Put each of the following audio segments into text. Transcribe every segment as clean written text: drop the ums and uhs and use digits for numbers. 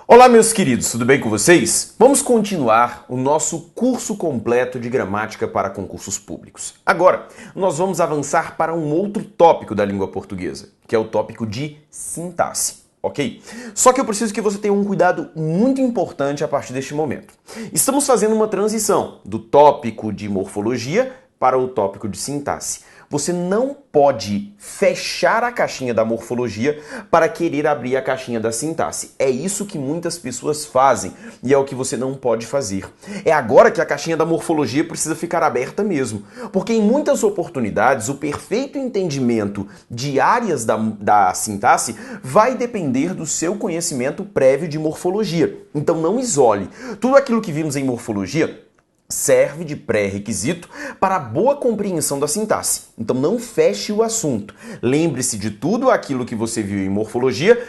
Olá, meus queridos, tudo bem com vocês? Vamos continuar o nosso curso completo de gramática para concursos públicos. Agora, nós vamos avançar para um outro tópico da língua portuguesa, que é o tópico de sintaxe, ok? Só que eu preciso que você tenha um cuidado muito importante a partir deste momento. Estamos fazendo uma transição do tópico de morfologia para o tópico de sintaxe. Você não pode fechar a caixinha da morfologia para querer abrir a caixinha da sintaxe. É isso que muitas pessoas fazem e é o que você não pode fazer. É agora que a caixinha da morfologia precisa ficar aberta mesmo, porque em muitas oportunidades o perfeito entendimento de áreas da sintaxe vai depender do seu conhecimento prévio de morfologia. Então não isole. Tudo aquilo que vimos em morfologia serve de pré-requisito para a boa compreensão da sintaxe. Então não feche o assunto. Lembre-se de tudo aquilo que você viu em morfologia,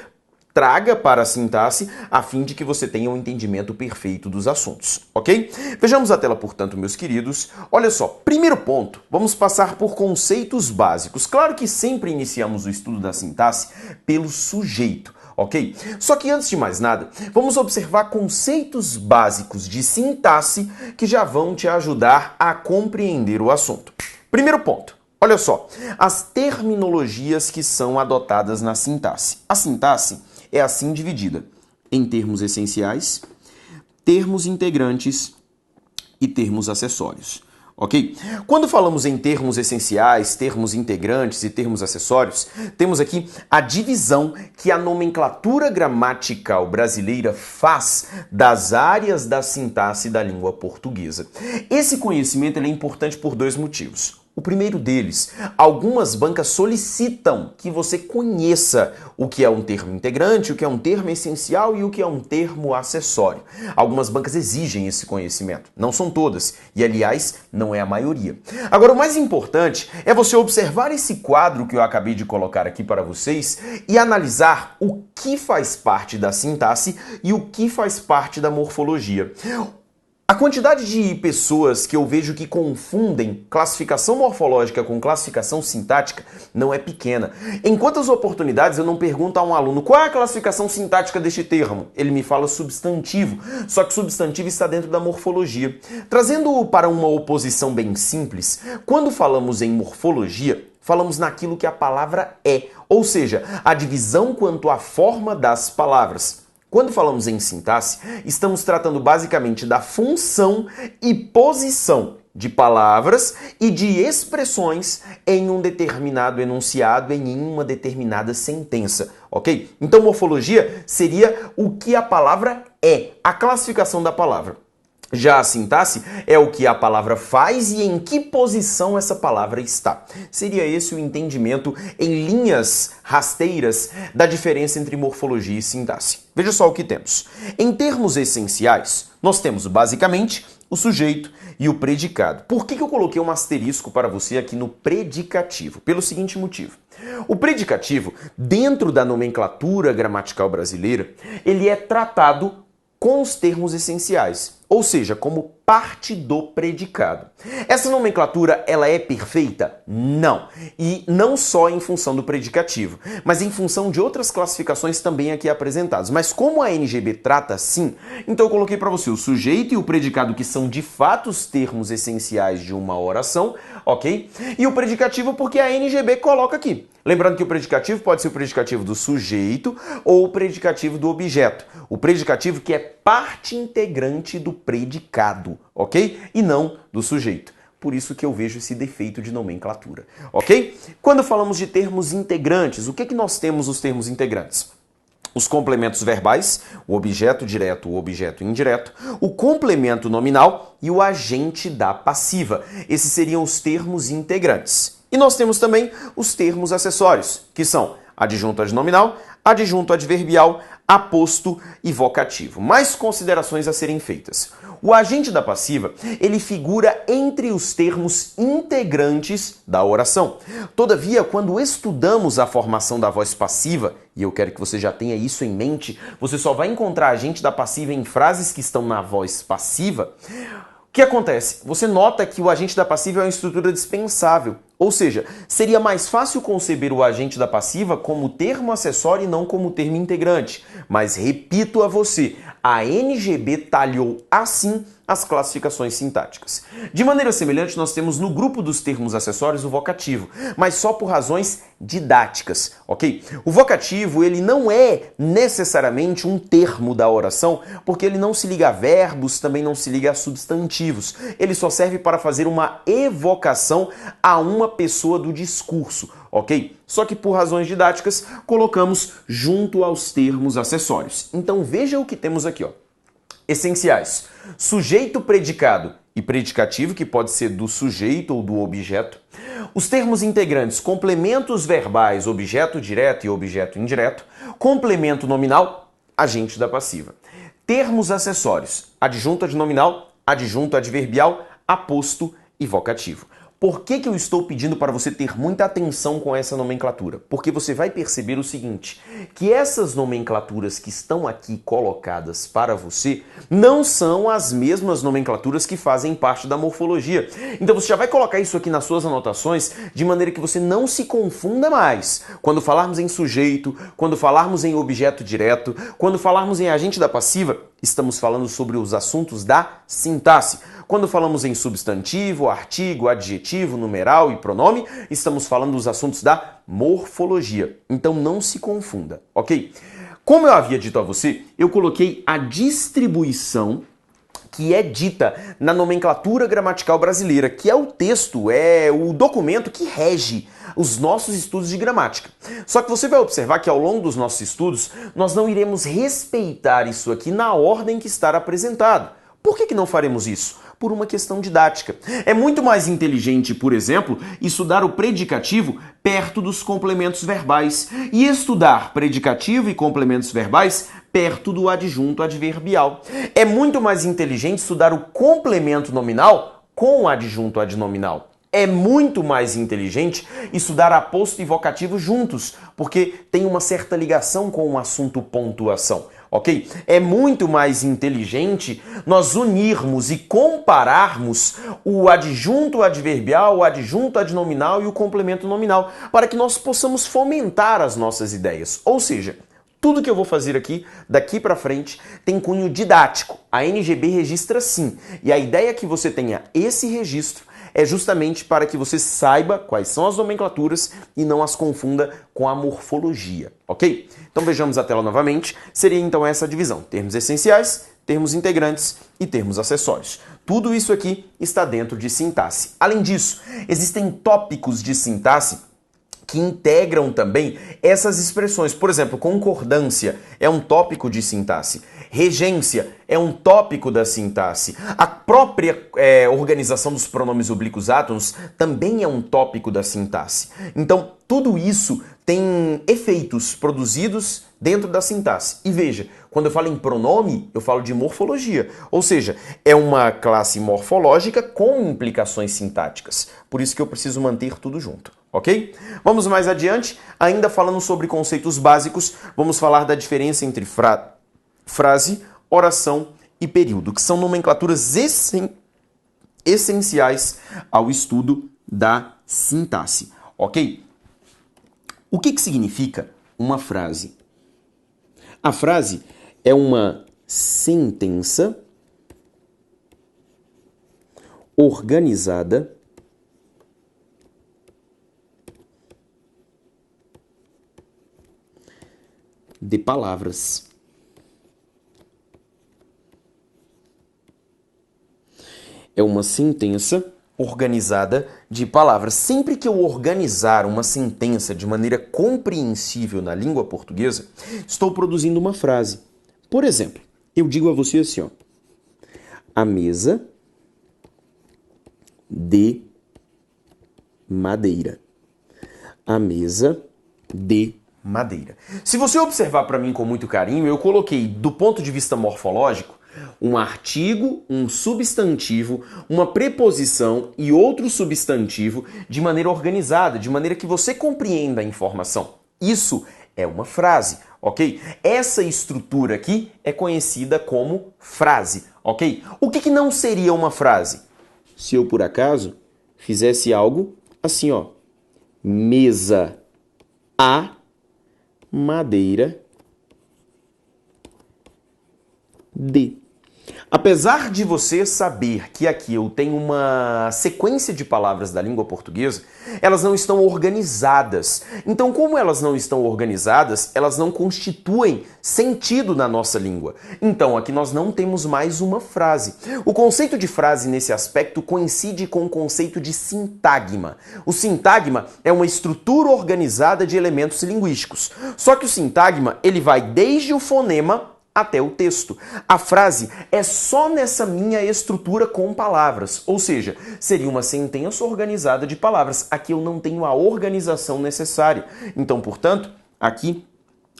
traga para a sintaxe a fim de que você tenha um entendimento perfeito dos assuntos, ok? Vejamos a tela, portanto, meus queridos. Olha só, primeiro ponto, vamos passar por conceitos básicos. Claro que sempre iniciamos o estudo da sintaxe pelo sujeito. Ok? Só que antes de mais nada, vamos observar conceitos básicos de sintaxe que já vão te ajudar a compreender o assunto. Primeiro ponto, olha só, as terminologias que são adotadas na sintaxe. A sintaxe é assim dividida em termos essenciais, termos integrantes e termos acessórios. Ok? Quando falamos em termos essenciais, termos integrantes e termos acessórios, temos aqui a divisão que a nomenclatura gramatical brasileira faz das áreas da sintaxe da língua portuguesa. Esse conhecimento é importante por dois motivos. O primeiro deles, algumas bancas solicitam que você conheça o que é um termo integrante, o que é um termo essencial e o que é um termo acessório. Algumas bancas exigem esse conhecimento, não são todas, e aliás, não é a maioria. Agora, o mais importante é você observar esse quadro que eu acabei de colocar aqui para vocês e analisar o que faz parte da sintaxe e o que faz parte da morfologia. A quantidade de pessoas que eu vejo que confundem classificação morfológica com classificação sintática não é pequena. Em quantas oportunidades eu não pergunto a um aluno qual é a classificação sintática deste termo? Ele me fala substantivo, só que substantivo está dentro da morfologia. Trazendo para uma oposição bem simples, quando falamos em morfologia, falamos naquilo que a palavra é, ou seja, a divisão quanto à forma das palavras. Quando falamos em sintaxe, estamos tratando basicamente da função e posição de palavras e de expressões em um determinado enunciado, em uma determinada sentença, ok? Então, morfologia seria o que a palavra é, a classificação da palavra. Já a sintaxe é o que a palavra faz e em que posição essa palavra está. Seria esse o entendimento em linhas rasteiras da diferença entre morfologia e sintaxe. Veja só o que temos. Em termos essenciais, nós temos basicamente o sujeito e o predicado. Por que eu coloquei um asterisco para você aqui no predicativo? Pelo seguinte motivo. O predicativo, dentro da nomenclatura gramatical brasileira, ele é tratado com os termos essenciais, ou seja, como parte do predicado. Essa nomenclatura, ela é perfeita? Não. E não só em função do predicativo, mas em função de outras classificações também aqui apresentadas. Mas como a NGB trata assim, então eu coloquei para você o sujeito e o predicado, que são de fato os termos essenciais de uma oração, ok? E o predicativo porque a NGB coloca aqui. Lembrando que o predicativo pode ser o predicativo do sujeito ou o predicativo do objeto. O predicativo que é parte integrante do predicado, ok? E não do sujeito. Por isso que eu vejo esse defeito de nomenclatura, ok? Quando falamos de termos integrantes, o que nós temos nos termos integrantes? Os complementos verbais, o objeto direto, o objeto indireto, o complemento nominal e o agente da passiva. Esses seriam os termos integrantes. E nós temos também os termos acessórios, que são adjunto adnominal, adjunto adverbial, aposto e vocativo. Mais considerações a serem feitas. O agente da passiva, ele figura entre os termos integrantes da oração. Todavia, quando estudamos a formação da voz passiva, e eu quero que você já tenha isso em mente, você só vai encontrar agente da passiva em frases que estão na voz passiva. que acontece? Você nota que o agente da passiva é uma estrutura dispensável. Ou seja, seria mais fácil conceber o agente da passiva como termo acessório e não como termo integrante. Mas repito a você, a NGB talhou assim as classificações sintáticas. De maneira semelhante, nós temos no grupo dos termos acessórios o vocativo, mas só por razões didáticas, ok? O vocativo, ele não é necessariamente um termo da oração, porque ele não se liga a verbos, também não se liga a substantivos. Ele só serve para fazer uma evocação a uma pessoa do discurso, ok? Só que por razões didáticas, colocamos junto aos termos acessórios. Então veja o que temos aqui, ó. Essenciais: sujeito, predicado e predicativo, que pode ser do sujeito ou do objeto. Os termos integrantes: complementos verbais, objeto direto e objeto indireto. Complemento nominal, agente da passiva. Termos acessórios: adjunto adnominal, adjunto adverbial, aposto e vocativo. Por que eu estou pedindo para você ter muita atenção com essa nomenclatura? Porque você vai perceber o seguinte, que essas nomenclaturas que estão aqui colocadas para você não são as mesmas nomenclaturas que fazem parte da morfologia. Então você já vai colocar isso aqui nas suas anotações de maneira que você não se confunda mais. Quando falarmos em sujeito, quando falarmos em objeto direto, quando falarmos em agente da passiva, estamos falando sobre os assuntos da sintaxe. Quando falamos em substantivo, artigo, adjetivo, numeral e pronome, estamos falando dos assuntos da morfologia. Então não se confunda, ok? Como eu havia dito a você, eu coloquei a distribuição que é dita na nomenclatura gramatical brasileira, que é o texto, é o documento que rege os nossos estudos de gramática. Só que você vai observar que ao longo dos nossos estudos, nós não iremos respeitar isso aqui na ordem que está apresentado. Por que não faremos isso? Por uma questão didática. É muito mais inteligente, por exemplo, estudar o predicativo perto dos complementos verbais e estudar predicativo e complementos verbais perto do adjunto adverbial. É muito mais inteligente estudar o complemento nominal com o adjunto adnominal. É muito mais inteligente estudar aposto e vocativo juntos, porque tem uma certa ligação com o assunto pontuação. Ok? É muito mais inteligente nós unirmos e compararmos o adjunto adverbial, o adjunto adnominal e o complemento nominal, para que nós possamos fomentar as nossas ideias. Ou seja, tudo que eu vou fazer aqui, daqui para frente, tem cunho didático. A NGB registra sim. E a ideia é que você tenha esse registro é justamente para que você saiba quais são as nomenclaturas e não as confunda com a morfologia, ok? Então vejamos a tela novamente. Seria então essa divisão: termos essenciais, termos integrantes e termos acessórios. Tudo isso aqui está dentro de sintaxe. Além disso, existem tópicos de sintaxe que integram também essas expressões. Por exemplo, concordância é um tópico de sintaxe. Regência é um tópico da sintaxe. A própria organização dos pronomes oblíquos átonos também é um tópico da sintaxe. Então, tudo isso tem efeitos produzidos dentro da sintaxe. E veja, quando eu falo em pronome, eu falo de morfologia. Ou seja, é uma classe morfológica com implicações sintáticas. Por isso que eu preciso manter tudo junto. Ok? Vamos mais adiante, ainda falando sobre conceitos básicos, vamos falar da diferença entre frase, oração e período, que são nomenclaturas essenciais ao estudo da sintaxe. Ok? O que significa uma frase? A frase é uma sentença organizada de palavras. É uma sentença organizada de palavras. Sempre que eu organizar uma sentença de maneira compreensível na língua portuguesa, estou produzindo uma frase. Por exemplo, eu digo a você assim, ó: a mesa de madeira. A mesa de madeira. Se você observar para mim com muito carinho, eu coloquei, do ponto de vista morfológico, um artigo, um substantivo, uma preposição e outro substantivo de maneira organizada, de maneira que você compreenda a informação. Isso é uma frase, ok? Essa estrutura aqui é conhecida como frase, ok? O que não seria uma frase? Se eu, por acaso, fizesse algo assim, ó. Mesa, a madeira de. Apesar de você saber que aqui eu tenho uma sequência de palavras da língua portuguesa, elas não estão organizadas. Então, como elas não estão organizadas, elas não constituem sentido na nossa língua. Então, aqui nós não temos mais uma frase. O conceito de frase nesse aspecto coincide com o conceito de sintagma. O sintagma é uma estrutura organizada de elementos linguísticos. Só que o sintagma, ele vai desde o fonema até o texto. A frase é só nessa minha estrutura com palavras, ou seja, seria uma sentença organizada de palavras. Aqui eu não tenho a organização necessária. Então, portanto, aqui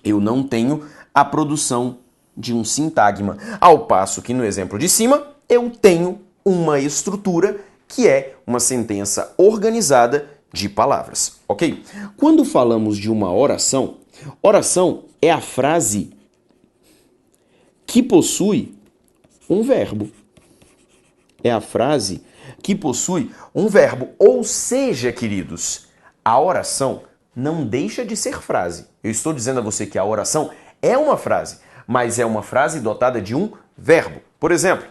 eu não tenho a produção de um sintagma. Ao passo que no exemplo de cima, eu tenho uma estrutura que é uma sentença organizada de palavras, ok? Quando falamos de uma oração, oração é a frase que possui um verbo. É a frase que possui um verbo. Ou seja, queridos, a oração não deixa de ser frase. Eu estou dizendo a você que a oração é uma frase, mas é uma frase dotada de um verbo. Por exemplo,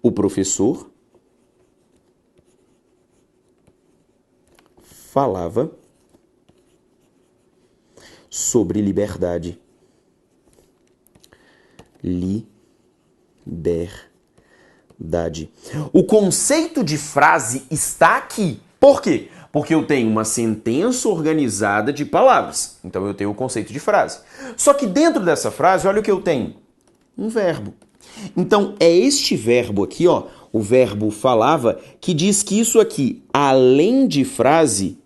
o professor falava sobre liberdade. Liberdade. O conceito de frase está aqui. Por quê? Porque eu tenho uma sentença organizada de palavras. Então eu tenho o conceito de frase. Só que dentro dessa frase, olha o que eu tenho. Um verbo. Então é este verbo aqui, ó, o verbo falava, que diz que isso aqui, além de frase,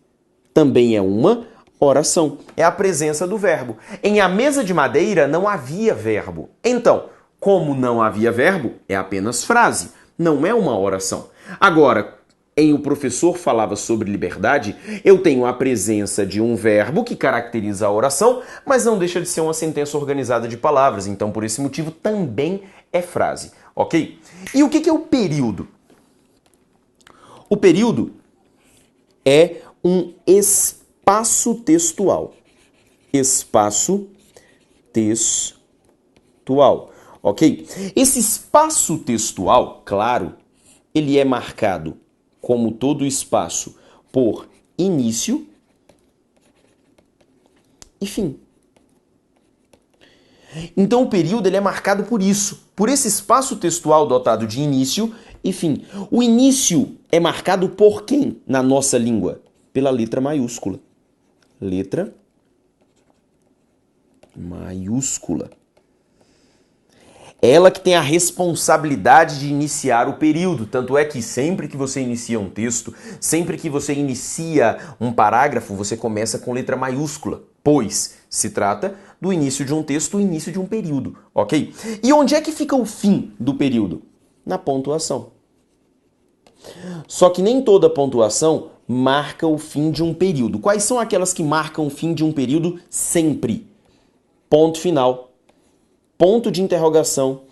também é uma oração. É a presença do verbo. Em A Mesa de Madeira não havia verbo. Então, como não havia verbo, é apenas frase. Não é uma oração. Agora, em O Professor Falava sobre Liberdade, eu tenho a presença de um verbo que caracteriza a oração, mas não deixa de ser uma sentença organizada de palavras. Então, por esse motivo, também é frase. Ok? E o que é o período? O período é um espaço textual. Espaço textual, ok? Esse espaço textual, claro, ele é marcado, como todo espaço, por início e fim. Então o período ele é marcado por isso, por esse espaço textual dotado de início e fim. O início é marcado por quem na nossa língua? Pela letra maiúscula. Letra maiúscula. Ela que tem a responsabilidade de iniciar o período. Tanto é que sempre que você inicia um texto, sempre que você inicia um parágrafo, você começa com letra maiúscula, pois se trata do início de um texto, o início de um período, ok? E onde é que fica o fim do período? Na pontuação. Só que nem toda pontuação marca o fim de um período. Quais são aquelas que marcam o fim de um período sempre? Ponto final, ponto de interrogação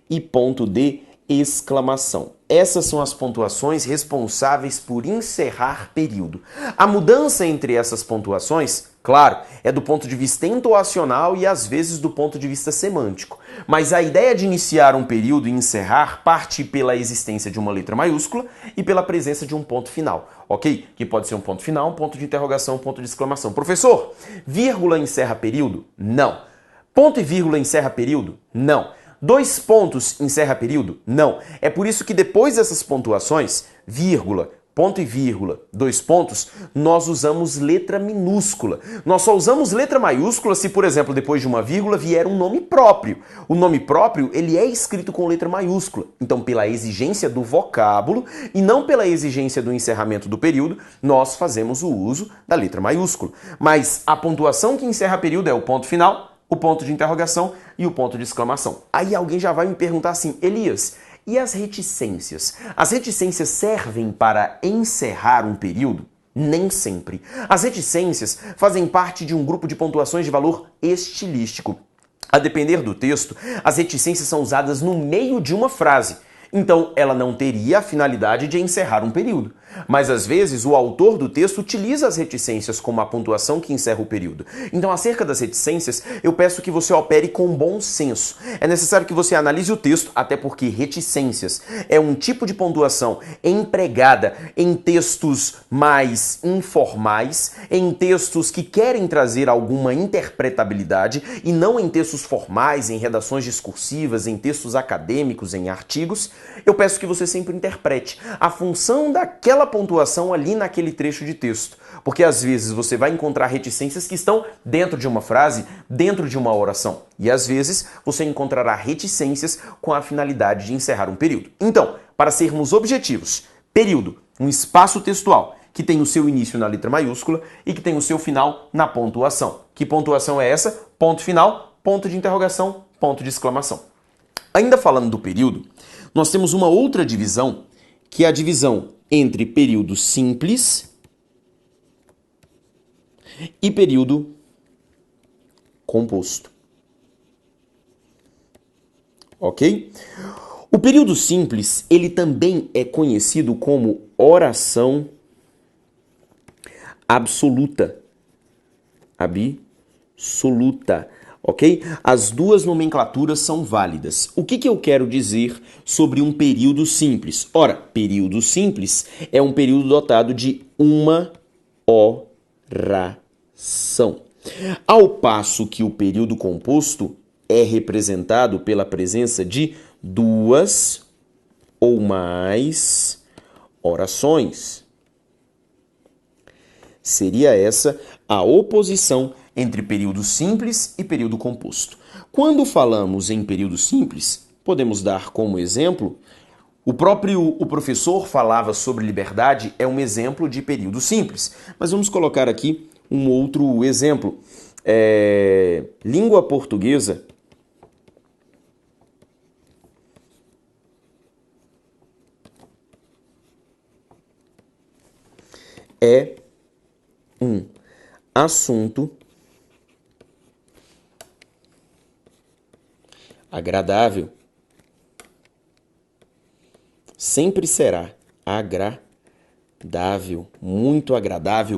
e ponto de exclamação. Essas são as pontuações responsáveis por encerrar período. A mudança entre essas pontuações, claro, é do ponto de vista entoacional e às vezes do ponto de vista semântico. Mas a ideia de iniciar um período e encerrar parte pela existência de uma letra maiúscula e pela presença de um ponto final, ok? Que pode ser um ponto final, um ponto de interrogação, um ponto de exclamação. Professor, vírgula encerra período? Não. Ponto e vírgula encerra período? Não. Dois pontos encerra período? Não. É por isso que depois dessas pontuações, vírgula, ponto e vírgula, dois pontos, nós usamos letra minúscula. Nós só usamos letra maiúscula se, por exemplo, depois de uma vírgula vier um nome próprio. O nome próprio, ele é escrito com letra maiúscula. Então, pela exigência do vocábulo e não pela exigência do encerramento do período, nós fazemos o uso da letra maiúscula. Mas a pontuação que encerra período é o ponto final, o ponto de interrogação e o ponto de exclamação. Aí alguém já vai me perguntar assim, Elias, e as reticências? As reticências servem para encerrar um período? Nem sempre. As reticências fazem parte de um grupo de pontuações de valor estilístico. A depender do texto, as reticências são usadas no meio de uma frase. Então, ela não teria a finalidade de encerrar um período. Mas, às vezes, o autor do texto utiliza as reticências como a pontuação que encerra o período. Então, acerca das reticências, eu peço que você opere com bom senso. É necessário que você analise o texto, até porque reticências é um tipo de pontuação empregada em textos mais informais, em textos que querem trazer alguma interpretabilidade e não em textos formais, em redações discursivas, em textos acadêmicos, em artigos. Eu peço que você sempre interprete a função daquela pontuação ali naquele trecho de texto. Porque às vezes você vai encontrar reticências que estão dentro de uma frase, dentro de uma oração. E às vezes você encontrará reticências com a finalidade de encerrar um período. Então, para sermos objetivos, período, um espaço textual que tem o seu início na letra maiúscula e que tem o seu final na pontuação. Que pontuação é essa? Ponto final, ponto de interrogação, ponto de exclamação. Ainda falando do período, nós temos uma outra divisão, que é a divisão entre período simples e período composto. Ok? O período simples, ele também é conhecido como oração absoluta. Absoluta. Ok? As duas nomenclaturas são válidas. O que eu quero dizer sobre um período simples? Ora, período simples é um período dotado de uma oração. Ao passo que o período composto é representado pela presença de duas ou mais orações. Seria essa a oposição entre período simples e período composto. Quando falamos em período simples, podemos dar como exemplo, o professor falava sobre liberdade, é um exemplo de período simples. Mas vamos colocar aqui um outro exemplo. Língua portuguesa é um assunto agradável. Sempre será agradável,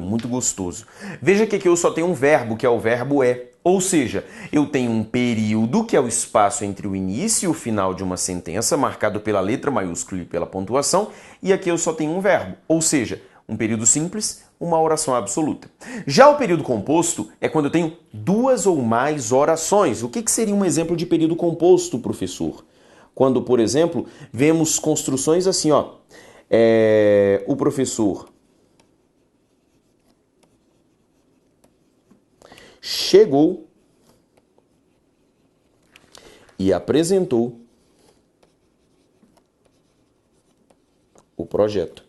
muito gostoso. Veja que aqui eu só tenho um verbo, que é o verbo é. Ou seja, eu tenho um período, que é o espaço entre o início e o final de uma sentença, marcado pela letra maiúscula e pela pontuação, e aqui eu só tenho um verbo. Ou seja, um período simples, uma oração absoluta. Já o período composto é quando eu tenho duas ou mais orações. O que seria um exemplo de período composto, professor? Quando, por exemplo, vemos construções assim, ó. O professor chegou e apresentou o projeto.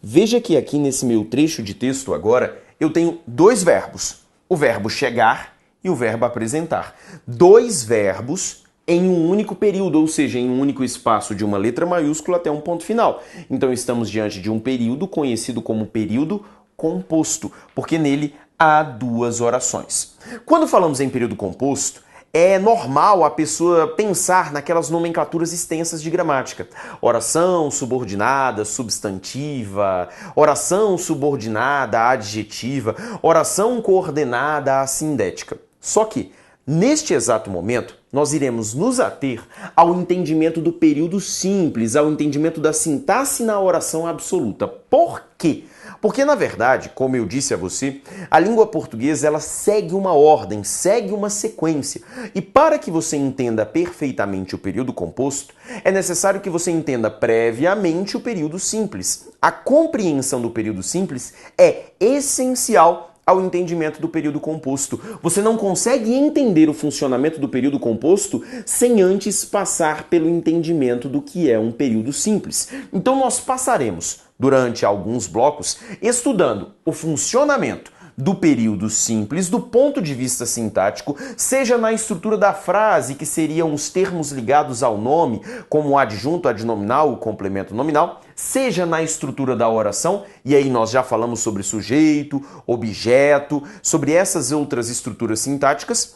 Veja que aqui nesse meu trecho de texto agora, eu tenho dois verbos. O verbo chegar e o verbo apresentar. Dois verbos em um único período, ou seja, em um único espaço de uma letra maiúscula até um ponto final. Então estamos diante de um período conhecido como período composto, porque nele há duas orações. Quando falamos em período composto, é normal a pessoa pensar naquelas nomenclaturas extensas de gramática. Oração subordinada, substantiva, oração subordinada, adjetiva, oração coordenada, assindética. Só que, neste exato momento, nós iremos nos ater ao entendimento do período simples, ao entendimento da sintaxe na oração absoluta. Por quê? Porque, na verdade, como eu disse a você, a língua portuguesa ela segue uma ordem, segue uma sequência. E para que você entenda perfeitamente o período composto, é necessário que você entenda previamente o período simples. A compreensão do período simples é essencial ao entendimento do período composto. Você não consegue entender o funcionamento do período composto sem antes passar pelo entendimento do que é um período simples. Então nós passaremos, durante alguns blocos, estudando o funcionamento do período simples do ponto de vista sintático, seja na estrutura da frase, que seriam os termos ligados ao nome, como o adjunto, adnominal, o complemento nominal, seja na estrutura da oração, e aí nós já falamos sobre sujeito, objeto, sobre essas outras estruturas sintáticas.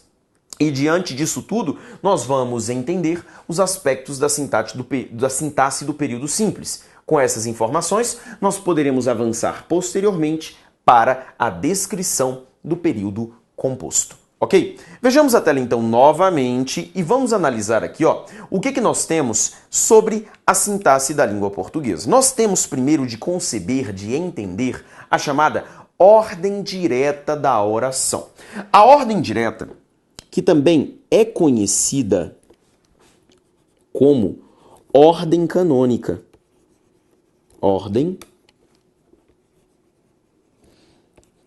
E diante disso tudo, nós vamos entender os aspectos da sintaxe do período simples. Com essas informações, nós poderemos avançar posteriormente para a descrição do período composto. Ok? Vejamos a tela então novamente e vamos analisar aqui o que nós temos sobre a sintaxe da língua portuguesa. Nós temos primeiro de conceber, de entender a chamada ordem direta da oração. A ordem direta, que também é conhecida como ordem canônica. Ordem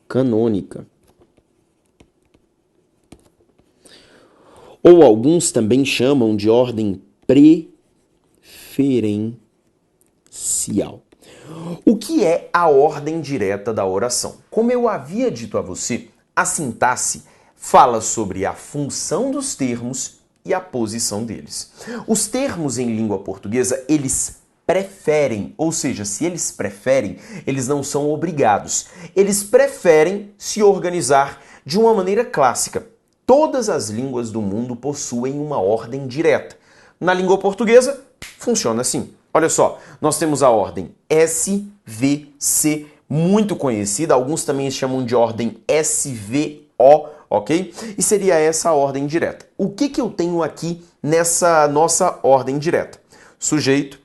canônica. Ou alguns também chamam de ordem preferencial. O que é a ordem direta da oração? Como eu havia dito a você, a sintaxe fala sobre a função dos termos e a posição deles. Os termos em língua portuguesa, eles preferem, ou seja, se eles preferem, eles não são obrigados. Eles preferem se organizar de uma maneira clássica. Todas as línguas do mundo possuem uma ordem direta. Na língua portuguesa, funciona assim. Olha só, nós temos a ordem SVC, muito conhecida, alguns também chamam de ordem SVO, ok? E seria essa a ordem direta. O que eu tenho aqui nessa nossa ordem direta? Sujeito,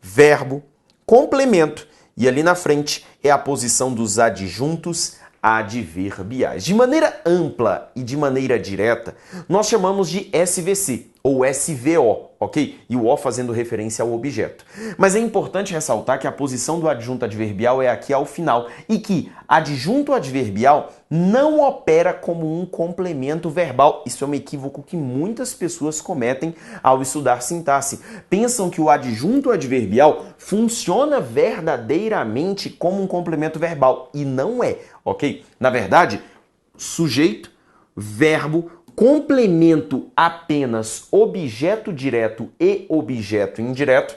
verbo, complemento e ali na frente é a posição dos adjuntos adverbiais. De maneira ampla e de maneira direta, nós chamamos de SVC ou SVO, ok? E o O fazendo referência ao objeto. Mas é importante ressaltar que a posição do adjunto adverbial é aqui ao final e que adjunto adverbial não opera como um complemento verbal. Isso é um equívoco que muitas pessoas cometem ao estudar sintaxe. Pensam que o adjunto adverbial funciona verdadeiramente como um complemento verbal e não é, ok? Na verdade, sujeito, verbo, complemento apenas objeto direto e objeto indireto,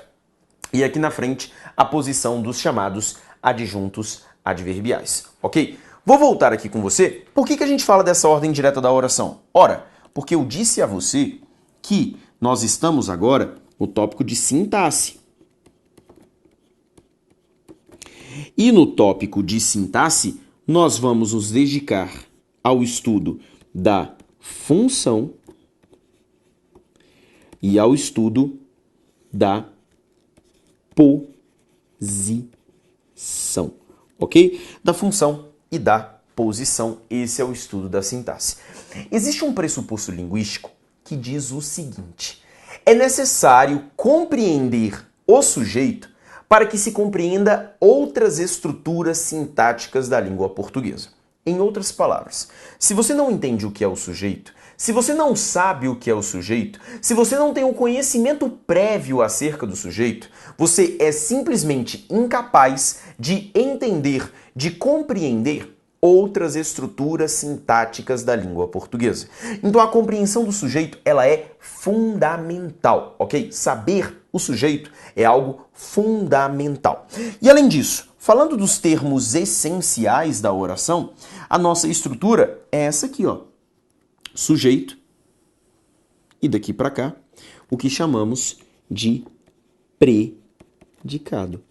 e aqui na frente a posição dos chamados adjuntos adverbiais, ok? Vou voltar aqui com você. Por que a gente fala dessa ordem direta da oração? Ora, porque eu disse a você que nós estamos agora no tópico de sintaxe. E no tópico de sintaxe, nós vamos nos dedicar ao estudo da função e ao estudo da posição, ok? Da função e da posição, esse é o estudo da sintaxe. Existe um pressuposto linguístico que diz o seguinte: é necessário compreender o sujeito para que se compreenda outras estruturas sintáticas da língua portuguesa. Em outras palavras, se você não entende o que é o sujeito, se você não sabe o que é o sujeito, se você não tem um conhecimento prévio acerca do sujeito, você é simplesmente incapaz de entender, de compreender outras estruturas sintáticas da língua portuguesa. Então a compreensão do sujeito, ela é fundamental, ok? Saber o sujeito é algo fundamental. E além disso, falando dos termos essenciais da oração, a nossa estrutura é essa aqui, ó. Sujeito e daqui para cá, o que chamamos de predicado.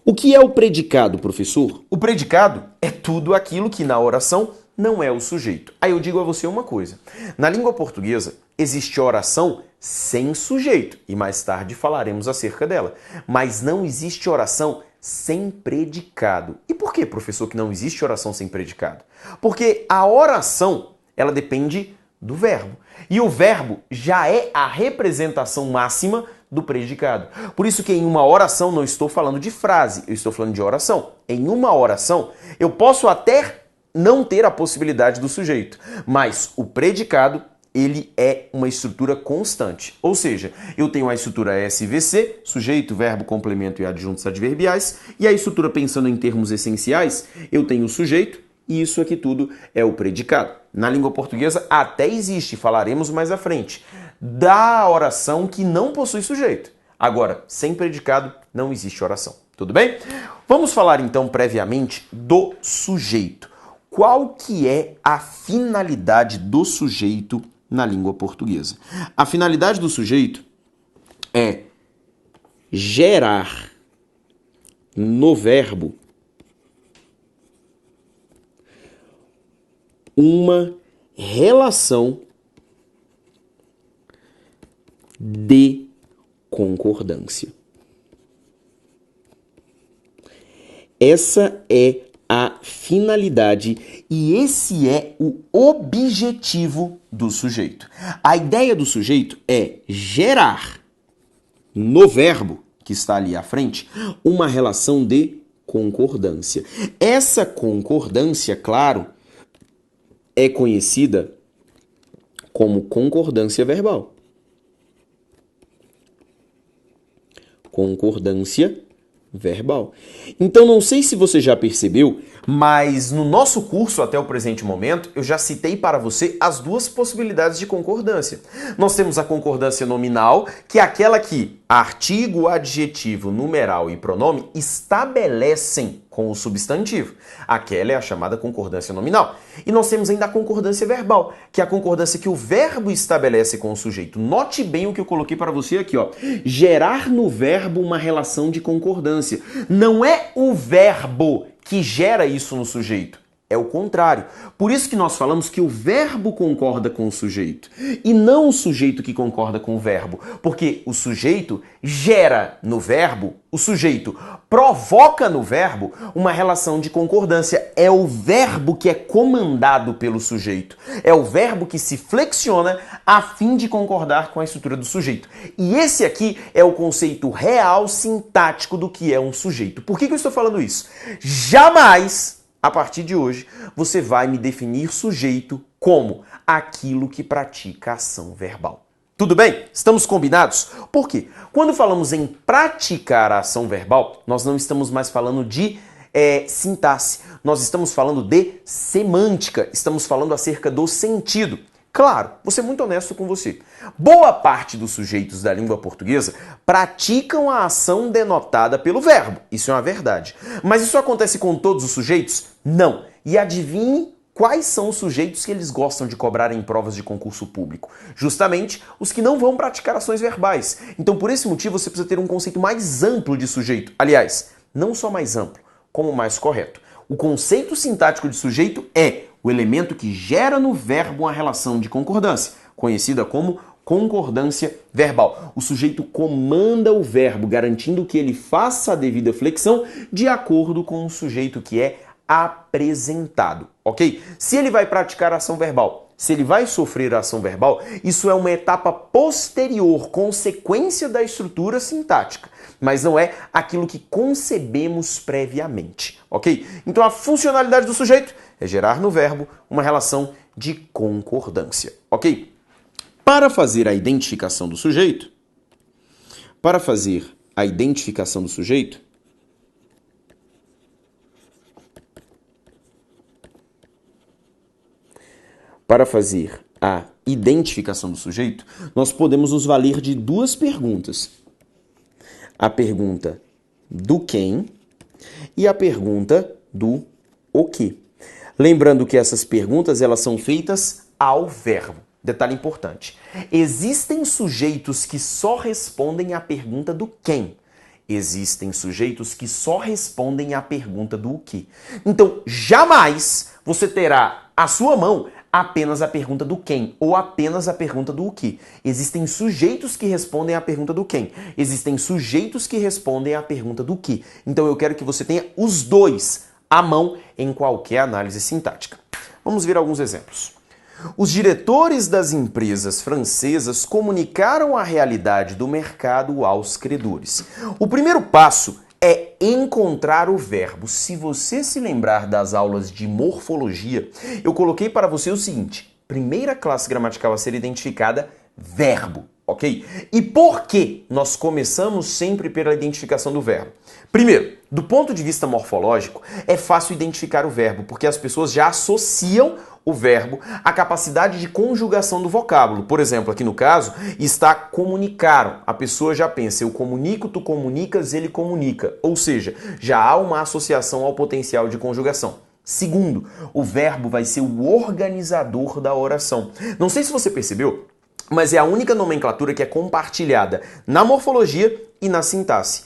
O que é o predicado, professor? O predicado é tudo aquilo que na oração não é o sujeito. Aí eu digo a você uma coisa. Na língua portuguesa, existe oração sem sujeito, e mais tarde falaremos acerca dela. Mas não existe oração sem predicado. E por que, professor, que não existe oração sem predicado? Porque a oração, ela depende do verbo. E o verbo já é a representação máxima do predicado. Por isso que em uma oração não estou falando de frase, eu estou falando de oração. Em uma oração, eu posso até não ter a possibilidade do sujeito, mas o predicado, ele é uma estrutura constante. Ou seja, eu tenho a estrutura SVC, sujeito, verbo, complemento e adjuntos adverbiais, e a estrutura pensando em termos essenciais, eu tenho o sujeito e isso aqui tudo é o predicado. Na língua portuguesa até existe, falaremos mais à frente, da oração que não possui sujeito. Agora, sem predicado não existe oração. Tudo bem? Vamos falar então previamente do sujeito. Qual que é a finalidade do sujeito na língua portuguesa? A finalidade do sujeito é gerar no verbo uma relação de concordância. Essa é a finalidade e esse é o objetivo do sujeito. A ideia do sujeito é gerar no verbo que está ali à frente uma relação de concordância. Essa concordância, claro, é conhecida como concordância verbal. Concordância verbal. Então, não sei se você já percebeu, mas no nosso curso até o presente momento, eu já citei para você as duas possibilidades de concordância. Nós temos a concordância nominal, que é aquela que artigo, adjetivo, numeral e pronome estabelecem com o substantivo. Aquela é a chamada concordância nominal. E nós temos ainda a concordância verbal, que é a concordância que o verbo estabelece com o sujeito. Note bem o que eu coloquei para você aqui, ó. Gerar no verbo uma relação de concordância. Não é o verbo que gera isso no sujeito. É o contrário. Por isso que nós falamos que o verbo concorda com o sujeito e não o sujeito que concorda com o verbo. Porque o sujeito gera no verbo, o sujeito provoca no verbo uma relação de concordância. É o verbo que é comandado pelo sujeito. É o verbo que se flexiona a fim de concordar com a estrutura do sujeito. E esse aqui é o conceito real sintático do que é um sujeito. Por que eu estou falando isso? Jamais, a partir de hoje, você vai me definir sujeito como aquilo que pratica ação verbal. Tudo bem? Estamos combinados? Por quê? Quando falamos em praticar a ação verbal, nós não estamos mais falando de sintaxe, nós estamos falando de semântica, estamos falando acerca do sentido. Claro, vou ser muito honesto com você. Boa parte dos sujeitos da língua portuguesa praticam a ação denotada pelo verbo. Isso é uma verdade. Mas isso acontece com todos os sujeitos? Não. E adivinhe quais são os sujeitos que eles gostam de cobrar em provas de concurso público? Justamente os que não vão praticar ações verbais. Então, por esse motivo, você precisa ter um conceito mais amplo de sujeito. Aliás, não só mais amplo, como mais correto. O conceito sintático de sujeito é o elemento que gera no verbo uma relação de concordância, conhecida como concordância verbal. O sujeito comanda o verbo, garantindo que ele faça a devida flexão de acordo com o sujeito que é apresentado, ok? Se ele vai praticar a ação verbal, se ele vai sofrer a ação verbal, isso é uma etapa posterior, consequência da estrutura sintática, mas não é aquilo que concebemos previamente, ok? Então a funcionalidade do sujeito é gerar no verbo uma relação de concordância, ok? Para fazer a identificação do sujeito, para fazer a identificação do sujeito, nós podemos nos valer de duas perguntas. A pergunta do quem e a pergunta do o que. Lembrando que essas perguntas elas são feitas ao verbo. Detalhe importante. Existem sujeitos que só respondem à pergunta do quem. Existem sujeitos que só respondem à pergunta do o que. Então, jamais você terá à sua mão apenas a pergunta do quem ou apenas a pergunta do o que. Existem sujeitos que respondem à pergunta do quem. Existem sujeitos que respondem à pergunta do que. Então eu quero que você tenha os dois à mão em qualquer análise sintática. Vamos ver alguns exemplos. Os diretores das empresas francesas comunicaram a realidade do mercado aos credores. O primeiro passo é encontrar o verbo. Se você se lembrar das aulas de morfologia, eu coloquei para você o seguinte: Primeira classe gramatical a ser identificada, verbo, ok? E por que nós começamos sempre pela identificação do verbo? Primeiro, do ponto de vista morfológico, é fácil identificar o verbo, porque as pessoas já associam o verbo à capacidade de conjugação do vocábulo. Por exemplo, aqui no caso, está comunicaram. A pessoa já pensa, eu comunico, tu comunicas, ele comunica. Ou seja, já há uma associação ao potencial de conjugação. Segundo, o verbo vai ser o organizador da oração. Não sei se você percebeu, mas é a única nomenclatura que é compartilhada na morfologia e na sintaxe.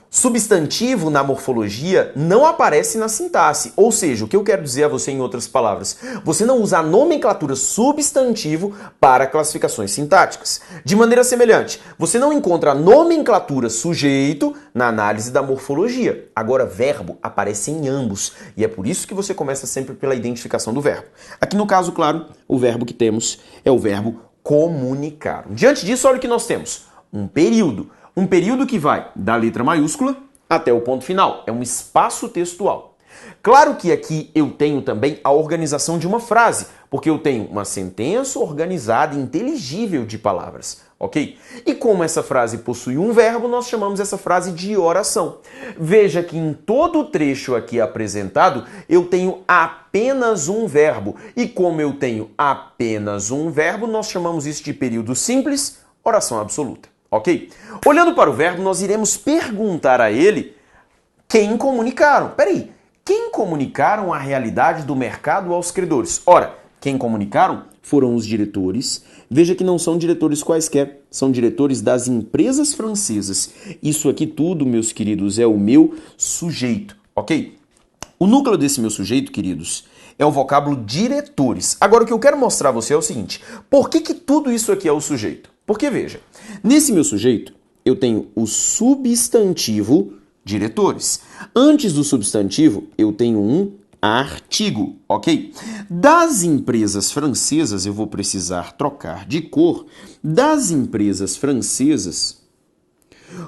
Substantivo na morfologia não aparece na sintaxe, ou seja, o que eu quero dizer a você em outras palavras, você não usa a nomenclatura substantivo para classificações sintáticas. De maneira semelhante, você não encontra a nomenclatura sujeito na análise da morfologia. Agora, verbo aparece em ambos, e é por isso que você começa sempre pela identificação do verbo. Aqui no caso, claro, o verbo que temos é o verbo comunicar. Diante disso, olha o que nós temos. Um período. Um período que vai da letra maiúscula até o ponto final. É um espaço textual. Claro que aqui eu tenho também a organização de uma frase, porque eu tenho uma sentença organizada e inteligível de palavras, ok? E como essa frase possui um verbo, nós chamamos essa frase de oração. Veja que em todo o trecho aqui apresentado, eu tenho apenas um verbo. E como eu tenho apenas um verbo, nós chamamos isso de período simples, oração absoluta, ok? Olhando para o verbo, nós iremos perguntar a ele quem comunicaram. Peraí, quem comunicaram a realidade do mercado aos credores? Ora, quem comunicaram foram os diretores. Veja que não são diretores quaisquer, são diretores das empresas francesas. Isso aqui tudo, meus queridos, é o meu sujeito, ok? O núcleo desse meu sujeito, queridos, é o vocábulo diretores. Agora, o que eu quero mostrar a você é o seguinte, por que tudo isso aqui é o sujeito? Porque, veja, nesse meu sujeito, eu tenho o substantivo diretores. Antes do substantivo, eu tenho um artigo, ok? Das empresas francesas, eu vou precisar trocar de cor. Das empresas francesas,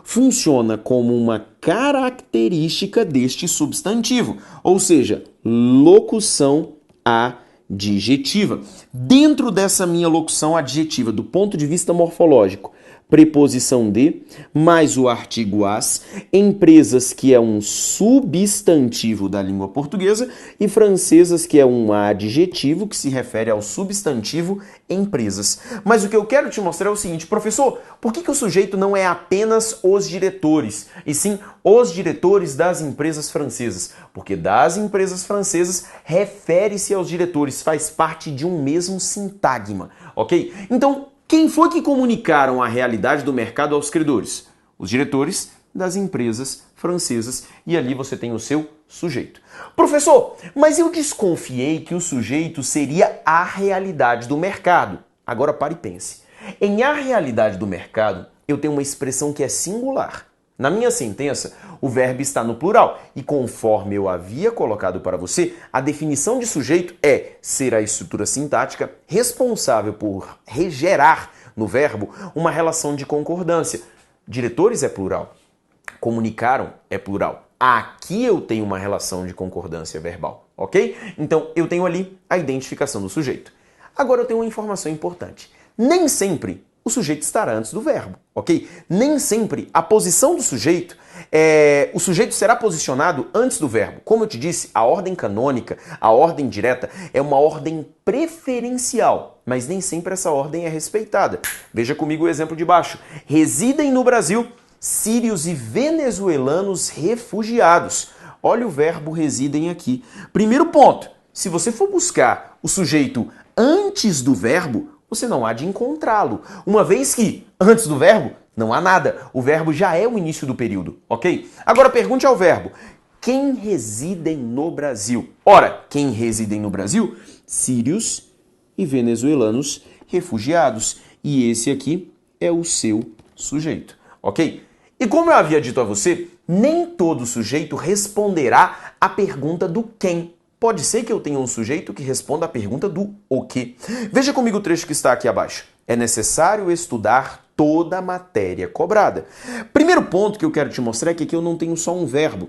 funciona como uma característica deste substantivo, ou seja, locução adjetiva. Dentro dessa minha locução adjetiva, do ponto de vista morfológico, preposição de, mais o artigo as, empresas que é um substantivo da língua portuguesa e francesas que é um adjetivo que se refere ao substantivo empresas. Mas o que eu quero te mostrar é o seguinte, professor, por que o sujeito não é apenas os diretores, e sim os diretores das empresas francesas? Porque das empresas francesas refere-se aos diretores, faz parte de um mesmo sintagma, ok? Então, quem foi que comunicaram a realidade do mercado aos credores? Os diretores das empresas francesas. E ali você tem o seu sujeito. Professor, mas eu desconfiei que o sujeito seria a realidade do mercado. Agora pare e pense. Em a realidade do mercado, eu tenho uma expressão que é singular. Na minha sentença, o verbo está no plural e conforme eu havia colocado para você, a definição de sujeito é ser a estrutura sintática responsável por regerar no verbo uma relação de concordância. Diretores é plural, comunicaram é plural. Aqui eu tenho uma relação de concordância verbal, ok? Então eu tenho ali a identificação do sujeito. Agora eu tenho uma informação importante. Nem sempre o sujeito estará antes do verbo, ok? Nem sempre a posição do sujeito, o sujeito será posicionado antes do verbo. Como eu te disse, a ordem canônica, a ordem direta, é uma ordem preferencial, mas nem sempre essa ordem é respeitada. Veja comigo o exemplo de baixo. Residem no Brasil sírios e venezuelanos refugiados. Olha o verbo residem aqui. Primeiro ponto, se você for buscar o sujeito antes do verbo, você não há de encontrá-lo, uma vez que, antes do verbo, não há nada. O verbo já é o início do período, ok? Agora pergunte ao verbo, quem residem no Brasil? Ora, quem residem no Brasil? Sírios e venezuelanos refugiados. E esse aqui é o seu sujeito, ok? E como eu havia dito a você, nem todo sujeito responderá à pergunta do quem. Pode ser que eu tenha um sujeito que responda à pergunta do o quê. Veja comigo o trecho que está aqui abaixo. É necessário estudar toda a matéria cobrada. Primeiro ponto que eu quero te mostrar é que aqui eu não tenho só um verbo,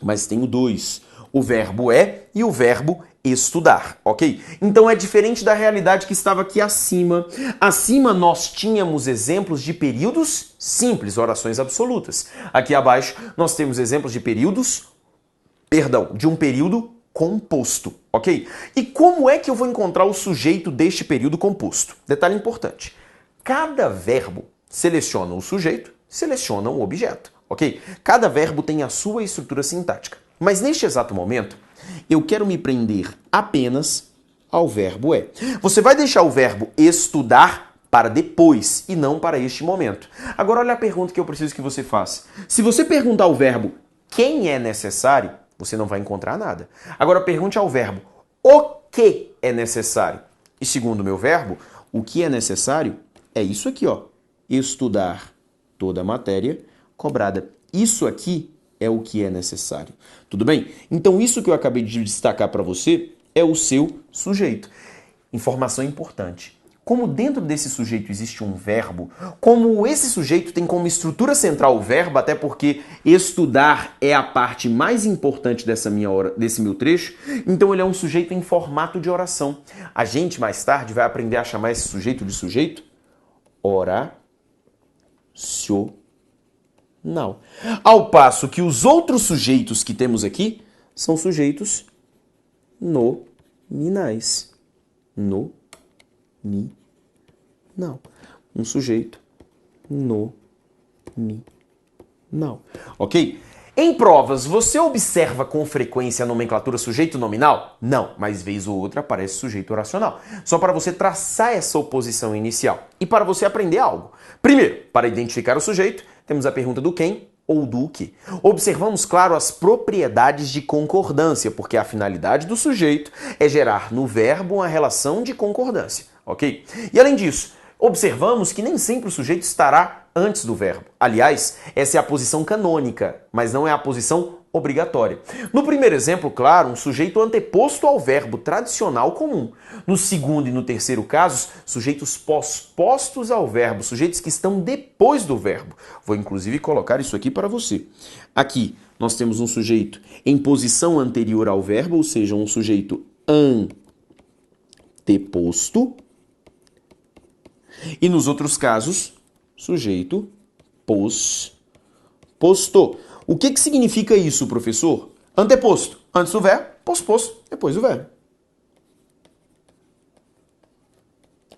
mas tenho dois. O verbo é e o verbo estudar, ok? Então é diferente da realidade que estava aqui acima. Acima nós tínhamos exemplos de períodos simples, orações absolutas. Aqui abaixo nós temos exemplos de de um período composto, ok? E como é que eu vou encontrar o sujeito deste período composto? Detalhe importante. Cada verbo seleciona o sujeito, seleciona o objeto, ok? Cada verbo tem a sua estrutura sintática. Mas neste exato momento, eu quero me prender apenas ao verbo é. Você vai deixar o verbo estudar para depois e não para este momento. Agora olha a pergunta que eu preciso que você faça. Se você perguntar ao verbo quem é necessário, você não vai encontrar nada. Agora pergunte ao verbo o que é necessário. E segundo o meu verbo, o que é necessário é isso aqui, ó. Estudar toda a matéria cobrada. Isso aqui é o que é necessário. Tudo bem? Então isso que eu acabei de destacar para você é o seu sujeito. Informação importante. Como dentro desse sujeito existe um verbo, como esse sujeito tem como estrutura central o verbo, até porque estudar é a parte mais importante desse meu trecho, então ele é um sujeito em formato de oração. A gente mais tarde vai aprender a chamar esse sujeito de sujeito oracional. Ao passo que os outros sujeitos que temos aqui são sujeitos nominais. Não. Um sujeito nominal. Ok? Em provas, você observa com frequência a nomenclatura sujeito nominal? Não, mas vez ou outra aparece sujeito oracional. Só para você traçar essa oposição inicial e para você aprender algo. Primeiro, para identificar o sujeito, temos a pergunta do quem ou do que. Observamos, claro, as propriedades de concordância, porque a finalidade do sujeito é gerar no verbo uma relação de concordância, ok? E além disso, observamos que nem sempre o sujeito estará antes do verbo. Aliás, essa é a posição canônica, mas não é a posição obrigatória. No primeiro exemplo, claro, um sujeito anteposto ao verbo tradicional comum. No segundo e no terceiro casos, sujeitos pospostos ao verbo, sujeitos que estão depois do verbo. Vou inclusive colocar isso aqui para você. Aqui nós temos um sujeito em posição anterior ao verbo, ou seja, um sujeito anteposto. E nos outros casos, sujeito posposto. O que significa isso, professor? Anteposto, antes do verbo, posposto, depois do verbo.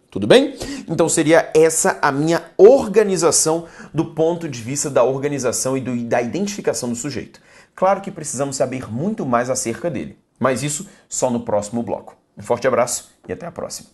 Tudo bem? Então seria essa a minha organização do ponto de vista da organização e da identificação do sujeito. Claro que precisamos saber muito mais acerca dele, mas isso só no próximo bloco. Um forte abraço e até a próxima.